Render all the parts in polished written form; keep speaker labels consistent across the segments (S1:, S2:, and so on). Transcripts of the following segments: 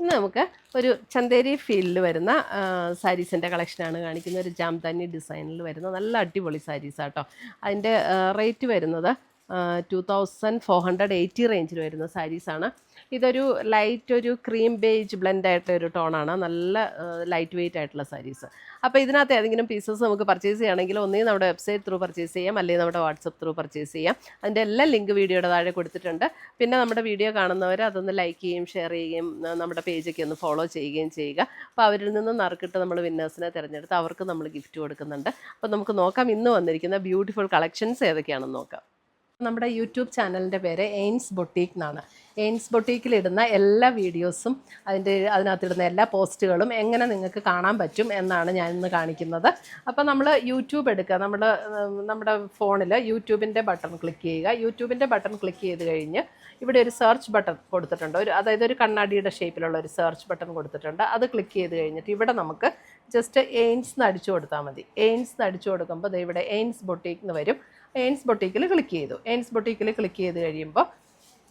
S1: ഇന്ന് നമുക്ക് ഒരു ചന്തേരി ഫീലിൽ വരുന്ന സാരീസിൻ്റെ കളക്ഷനാണ് കാണിക്കുന്നത്. ഒരു ജാംദാനി ഡിസൈനിൽ വരുന്ന നല്ല അടിപൊളി സാരീസാട്ടോ. അതിൻ്റെ റേറ്റ് വരുന്നത് 2480 റേഞ്ചിൽ വരുന്ന സാരീസാണ്. ഇതൊരു ലൈറ്റ് ഒരു ക്രീം ബേജ് ബ്ലെൻഡ് ആയിട്ടുള്ള ഒരു ടോണാണ്. നല്ല ലൈറ്റ് വെയിറ്റ് ആയിട്ടുള്ള സാരീസ്. അപ്പോൾ ഇതിനകത്ത് ഏതെങ്കിലും പീസസ് നമുക്ക് പർച്ചേസ് ചെയ്യണമെങ്കിൽ ഒന്നുകിൽ നമ്മുടെ വെബ്സൈറ്റ് ത്രൂ പർച്ചേസ് ചെയ്യാം, അല്ലെങ്കിൽ നമ്മുടെ വാട്സപ്പ് ത്രൂ പർച്ചേസ് ചെയ്യാം. അതിൻ്റെ എല്ലാ ലിങ്ക് വീഡിയോയുടെ താഴെ കൊടുത്തിട്ടുണ്ട്. പിന്നെ നമ്മുടെ വീഡിയോ കാണുന്നവർ അതൊന്ന് ലൈക്ക് ചെയ്യുകയും ഷെയർ ചെയ്യുകയും നമ്മുടെ പേജൊക്കെ ഒന്ന് ഫോളോ ചെയ്യുകയും ചെയ്യുക. അപ്പോൾ അവരിൽ നിന്ന് നറുക്കിട്ട് നമ്മൾ വിന്നേഴ്സിനെ തിരഞ്ഞെടുത്ത് അവർക്ക് നമ്മൾ ഗിഫ്റ്റ് കൊടുക്കുന്നുണ്ട്. അപ്പോൾ നമുക്ക് നോക്കാം ഇന്ന് വന്നിരിക്കുന്ന ബ്യൂട്ടിഫുൾ കളക്ഷൻസ് ഏതൊക്കെയാണെന്ന് നോക്കാം. നമ്മുടെ യൂട്യൂബ് ചാനലിൻ്റെ പേര് എയിൻസ് ബൊട്ടീക്ക് എന്നാണ്. എയിൻസ് ബൊട്ടീക്കിലിടുന്ന എല്ലാ വീഡിയോസും അതിനകത്തിടുന്ന എല്ലാ പോസ്റ്റുകളും എങ്ങനെ നിങ്ങൾക്ക് കാണാൻ പറ്റും എന്നാണ് ഞാൻ ഇന്ന് കാണിക്കുന്നത്. അപ്പോൾ നമ്മൾ യൂട്യൂബ് എടുക്കുക, നമ്മുടെ ഫോണിൽ യൂട്യൂബിൻ്റെ ബട്ടൺ ക്ലിക്ക് ചെയ്യുക. യൂട്യൂബിൻ്റെ ബട്ടൺ ക്ലിക്ക് ചെയ്ത് കഴിഞ്ഞ് ഇവിടെ ഒരു സെർച്ച് ബട്ടൺ കൊടുത്തിട്ടുണ്ട്. അതായത് ഒരു കണ്ണാടിയുടെ ഷേപ്പിലുള്ള ഒരു സെർച്ച് ബട്ടൺ കൊടുത്തിട്ടുണ്ട്. അത് ക്ലിക്ക് ചെയ്ത് കഴിഞ്ഞിട്ട് ഇവിടെ നമുക്ക് ജസ്റ്റ് എയിൻസ് എന്ന് അടിച്ചു കൊടുത്താൽ മതി. എയിൻസ് എന്ന് അടിച്ചു കൊടുക്കുമ്പോൾ ഇവിടെ എയിൻസ് ബൊട്ടീക്ക് എന്ന് വരും. എയിൻസ് ബൊട്ടീക്കിൽ ക്ലിക്ക് ചെയ്തു. എയിൻസ് ബൊട്ടീക്കിൽ ക്ലിക്ക് ചെയ്ത് കഴിയുമ്പോൾ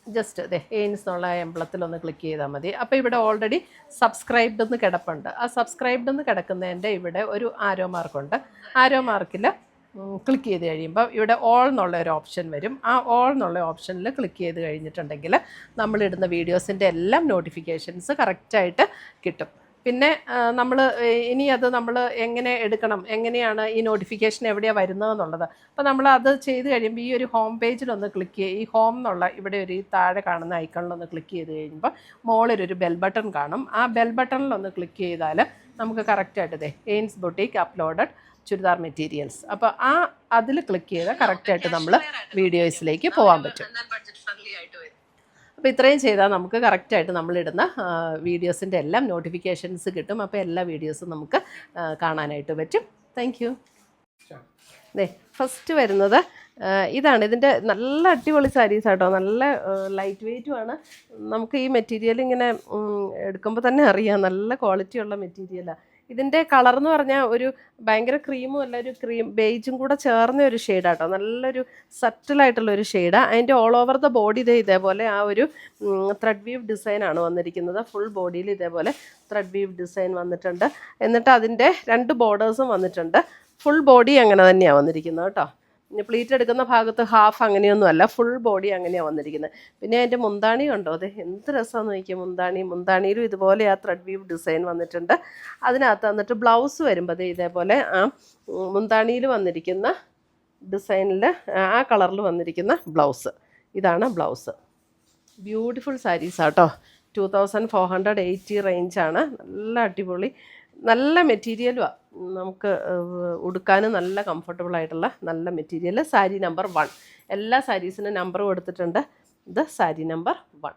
S1: ജസ്റ്റ് എയിൻസ് എന്നുള്ള എംബ്ലത്തിലൊന്ന് ക്ലിക്ക് ചെയ്താൽ മതി. അപ്പോൾ ഇവിടെ ഓൾറെഡി സബ്സ്ക്രൈബ്ഡ് എന്ന് കിടപ്പുണ്ട്. ആ സബ്സ്ക്രൈബ്ഡ് എന്ന് കിടക്കുന്നതിൻ്റെ ഇവിടെ ഒരു ആരോ മാർക്കുണ്ട്. ആരോ മാർക്കിൽ ക്ലിക്ക് ചെയ്ത് കഴിയുമ്പോൾ ഇവിടെ ഓൾ എന്നുള്ള ഒരു ഓപ്ഷൻ വരും. ആ ഓൾ എന്നുള്ള ഓപ്ഷനിൽ ക്ലിക്ക് ചെയ്ത് കഴിഞ്ഞിട്ടുണ്ടെങ്കിൽ നമ്മളിടുന്ന വീഡിയോസിൻ്റെ എല്ലാം നോട്ടിഫിക്കേഷൻസ് കറക്റ്റായിട്ട് കിട്ടും. പിന്നെ നമ്മൾ എങ്ങനെ എടുക്കണം, എങ്ങനെയാണ് ഈ നോട്ടിഫിക്കേഷൻ എവിടെയാണ് വരുന്നതെന്നുള്ളത്. അപ്പോൾ നമ്മൾ അത് ചെയ്ത് കഴിയുമ്പോൾ ഈ ഒരു ഹോം പേജിലൊന്ന് ക്ലിക്ക് ചെയ്യുക. ഈ ഹോം എന്നുള്ള ഇവിടെ ഒരു താഴെ കാണുന്ന ഐക്കണിലൊന്ന് ക്ലിക്ക് ചെയ്ത് കഴിയുമ്പോൾ മുകളിലൊരു ബെൽ ബട്ടൺ കാണും. ആ ബെൽ ബട്ടണിലൊന്ന് ക്ലിക്ക് ചെയ്താൽ നമുക്ക് കറക്റ്റായിട്ട് എയിൻസ് ബൊട്ടീക്ക് അപ്ലോഡഡ് ചുരിദാർ മെറ്റീരിയൽസ്, അപ്പോൾ അതിൽ ക്ലിക്ക് ചെയ്താൽ കറക്റ്റായിട്ട് നമ്മൾ വീഡിയോസിലേക്ക് പോകാൻ പറ്റും. അപ്പോൾ ഇത്രയും ചെയ്താൽ നമുക്ക് കറക്റ്റായിട്ട് നമ്മളിടുന്ന വീഡിയോസിൻ്റെ എല്ലാം നോട്ടിഫിക്കേഷൻസ് കിട്ടും. അപ്പോൾ എല്ലാ വീഡിയോസും നമുക്ക് കാണാനായിട്ട് പറ്റും. Thank you. ഫസ്റ്റ് വരുന്നത് ഇതാണ്. ഇതിൻ്റെ നല്ല അടിപൊളി സാരീസ് ആട്ടോ. നല്ല ലൈറ്റ് വെയ്റ്റുമാണ്. നമുക്ക് ഈ മെറ്റീരിയൽ ഇങ്ങനെ എടുക്കുമ്പോൾ തന്നെ അറിയാം നല്ല ക്വാളിറ്റിയുള്ള മെറ്റീരിയലാണ്. ഇതിൻ്റെ കളർ എന്ന് പറഞ്ഞാൽ ഒരു ഭയങ്കര ക്രീമും അല്ല, ഒരു ക്രീം ബേജും കൂടെ ചേർന്ന ഒരു ഷെയ്ഡാട്ടോ. നല്ലൊരു സറ്റിലായിട്ടുള്ളൊരു ഷെയ്ഡാണ്. അതിൻ്റെ ഓൾ ഓവർ ദ ബോഡി ഇതേപോലെ ആ ഒരു ത്രെഡ് വീവ് ഡിസൈനാണ് വന്നിരിക്കുന്നത്. ഫുൾ ബോഡിയിൽ ഇതേപോലെ ത്രെഡ് വീവ് ഡിസൈൻ വന്നിട്ടുണ്ട്. എന്നിട്ട് അതിൻ്റെ 2 ബോർഡേഴ്സും വന്നിട്ടുണ്ട്. ഫുൾ ബോഡി അങ്ങനെ തന്നെയാണ് വന്നിരിക്കുന്നത് കേട്ടോ. പ്ലീറ്റ് എടുക്കുന്ന ഭാഗത്ത് ഹാഫ് അങ്ങനെയൊന്നുമല്ല, ഫുൾ ബോഡി അങ്ങനെയാണ് വന്നിരിക്കുന്നത്. പിന്നെ അതിൻ്റെ മുന്താണി കണ്ടോ, അതെ എന്ത് രസമാണെന്ന് നോക്കിയാൽ. മുന്താണിയിലും ഇതുപോലെ ആ ത്രെഡ് വീവ് ഡിസൈൻ വന്നിട്ടുണ്ട്. അതിനകത്ത് വന്നിട്ട് ബ്ലൗസ് വരുമ്പോൾ ഇതേപോലെ ആ മുന്താണിയിൽ വന്നിരിക്കുന്ന ഡിസൈനിൽ ആ കളറിൽ വന്നിരിക്കുന്ന ബ്ലൗസ്. ഇതാണ് ബ്ലൗസ്. ബ്യൂട്ടിഫുൾ സാരീസാട്ടോ. 2480 റേഞ്ചാണ്. നല്ല അടിപൊളി നല്ല മെറ്റീരിയലുമാണ്. നമുക്ക് ഉടുക്കാനും നല്ല കംഫർട്ടബിൾ ആയിട്ടുള്ള നല്ല മെറ്റീരിയൽ. സാരി നമ്പർ 1. എല്ലാ സാരീസിനും നമ്പർ കൊടുത്തിട്ടുണ്ട്. ഇത് സാരി നമ്പർ 1.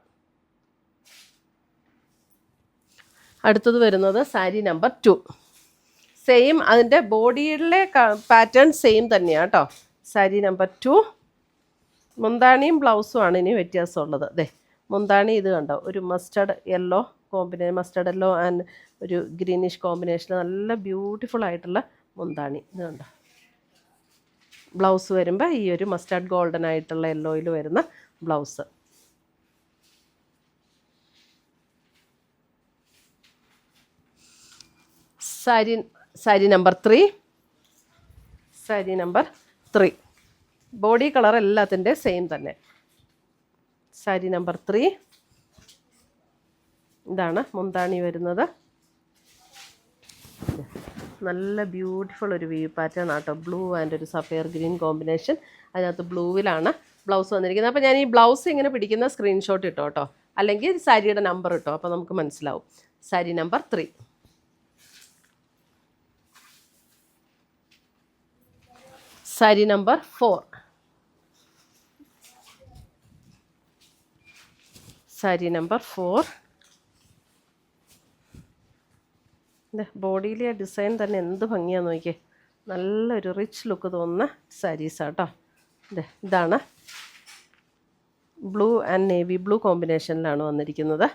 S1: അടുത്തത് വരുന്നത് സാരി നമ്പർ 2. സെയിം അതിൻ്റെ ബോഡിയിലെ പാറ്റേൺ സെയിം തന്നെയാണ് കേട്ടോ. സാരി നമ്പർ 2. മുന്താണിയും ബ്ലൗസുമാണ് ഇനി വ്യത്യാസമുള്ളത്. മുന്താണി ഇത് കണ്ടോ, ഒരു മസ്റ്റർഡ് യെല്ലോ ആൻഡ് ഒരു ഗ്രീനിഷ് കോമ്പിനേഷൻ. നല്ല ബ്യൂട്ടിഫുൾ ആയിട്ടുള്ള മുന്താണി ഇത് കണ്ടോ. ബ്ലൗസ് വരുമ്പോൾ ഈ ഒരു മസ്റ്റർഡ് ഗോൾഡൻ ആയിട്ടുള്ള യെല്ലോയിൽ വരുന്ന blouse. Sari number 3. Sari number 3. Body colour എല്ലാത്തിൻ്റെ സെയിം തന്നെ. സാരി നമ്പർ 3. ഇതാണ് മുന്താണി വരുന്നത്. നല്ല ബ്യൂട്ടിഫുൾ ഒരു വീവ് പാറ്റേൺ ആട്ടോ. ബ്ലൂ ആൻഡ് ഒരു സഫയർ ഗ്രീൻ കോമ്പിനേഷൻ. അതിനകത്ത് ബ്ലൂവിലാണ് ബ്ലൗസ് വന്നിരിക്കുന്നത്. അപ്പോൾ ഞാൻ ഈ ബ്ലൗസ് ഇങ്ങനെ പിടിക്കുന്ന സ്ക്രീൻഷോട്ട് ഇട്ടോ കേട്ടോ, അല്ലെങ്കിൽ സാരിയുടെ നമ്പർ ഇട്ടോ, അപ്പോൾ നമുക്ക് മനസ്സിലാവും. Sari number 3. Sari number 4. Sari number 4. ബോഡിയിലെ ഡിസൈൻ തന്നെ എന്ത് ഭംഗിയാന്ന് നോക്കിയേ. നല്ലൊരു റിച്ച് ലുക്ക് തോന്നുന്ന സാരീസാട്ടോ. ഇതാണ് ബ്ലൂ ആൻഡ് നേവി ബ്ലൂ കോമ്പിനേഷനിലാണ് വന്നിരിക്കുന്നത്.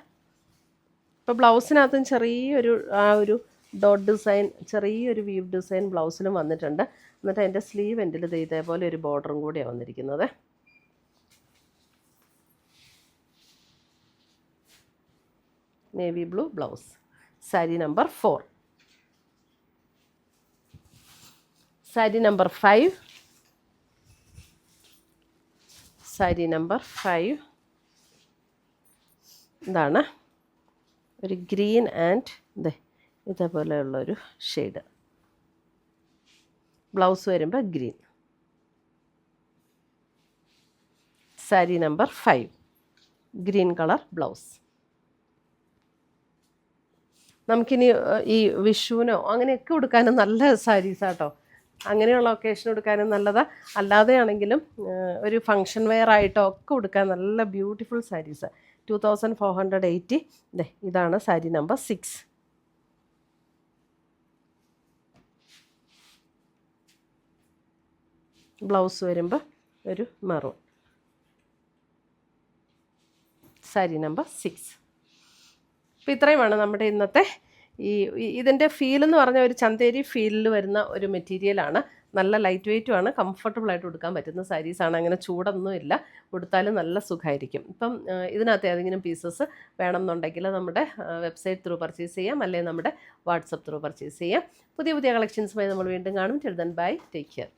S1: ഇപ്പോൾ ബ്ലൗസിനകത്തും ചെറിയൊരു ഒരു ഡോട്ട് ഡിസൈൻ, ചെറിയൊരു വീവ് ഡിസൈൻ ബ്ലൗസിലും വന്നിട്ടുണ്ട്. എന്നിട്ട് അതിൻ്റെ സ്ലീവ് എൻഡിൽ ഇതേപോലെ ഒരു ബോർഡറും കൂടിയാണ് വന്നിരിക്കുന്നത്. Navy blue blouse. Sari number 4. Sari number 5. Sari number 5 ഇതാണ്. ഒരു ഗ്രീൻ ആൻഡ് ഇതേപോലെയുള്ളൊരു ഷെയ്ഡ്. ബ്ലൗസ് വരുമ്പോൾ green. Sari number 5 green colour blouse. നമുക്കിനി ഈ വിഷുവിനോ അങ്ങനെയൊക്കെ ഉടുക്കാനും നല്ല സാരീസാട്ടോ. അങ്ങനെയുള്ള ഒക്കേഷൻ ഉടുക്കാനും നല്ലതാണ്. അല്ലാതെയാണെങ്കിലും ഒരു ഫങ്ഷൻ വെയർ ആയിട്ടോ ഒക്കെ ഉടുക്കാൻ നല്ല ബ്യൂട്ടിഫുൾ സാരീസ്. 2480. ഇതാണ് സാരി നമ്പർ 6. ബ്ലൗസ് വരുമ്പോൾ ഒരു മെറൂൺ. സാരി നമ്പർ 6. അപ്പോൾ ഇത്രയുമാണ് നമ്മുടെ ഇന്നത്തെ ഇതിൻ്റെ ഫീൽ എന്ന് പറഞ്ഞാൽ ഒരു ചന്തേരി ഫീലിൽ വരുന്ന ഒരു മെറ്റീരിയലാണ്. നല്ല ലൈറ്റ് വെയ്റ്റുമാണ്, കംഫർട്ടബിളായിട്ട് ഉടുക്കാൻ പറ്റുന്ന സാരീസാണ്. അങ്ങനെ ചൂടൊന്നും ഇല്ല, ഉടുത്താലും നല്ല സുഖമായിരിക്കും. ഇപ്പം ഇതിനകത്ത് ഏതെങ്കിലും പീസസ് വേണമെന്നുണ്ടെങ്കിൽ നമ്മുടെ വെബ്സൈറ്റ് ത്രൂ പർച്ചേസ് ചെയ്യാം, അല്ലെങ്കിൽ നമ്മുടെ വാട്സപ്പ് ത്രൂ പർച്ചേസ് ചെയ്യാം. പുതിയ പുതിയ കളക്ഷൻസുമായി നമ്മൾ വീണ്ടും കാണും. Till then bye, take care.